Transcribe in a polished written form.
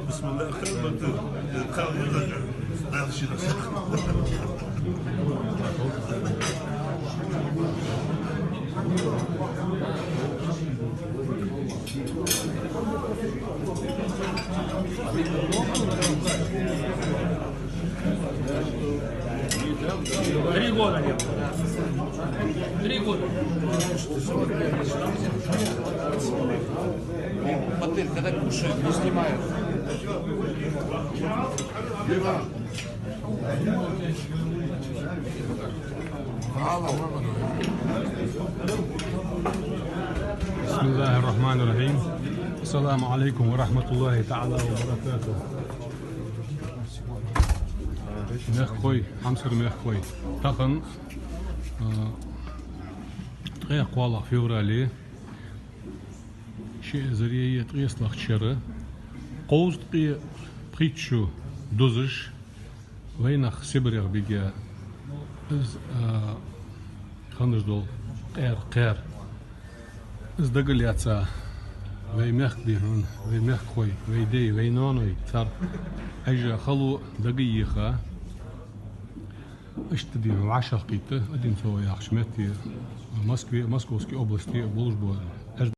بسم الله خير Три года не было. 3 года. Мотель, когда кушают, не снимают. بسم الله الرحمن الرحيم. السلام عليكم ورحمة الله تعالى وبركاته. مخوي حمصر مخوي تقن غير قوالا فيورالي شيء زرية تقيس لخشرة قوز تقي بريتشو دوزش وينخ سبريغ بيجا از خندش دول قير از دقل ياتسا وي مخ بيهون وي مخ خوي وي دي وي نونوي تار اجا خلو دقيقة اشتدي 10 قيته ادين سوى يا حشمتي موسكوسكي области Волжбу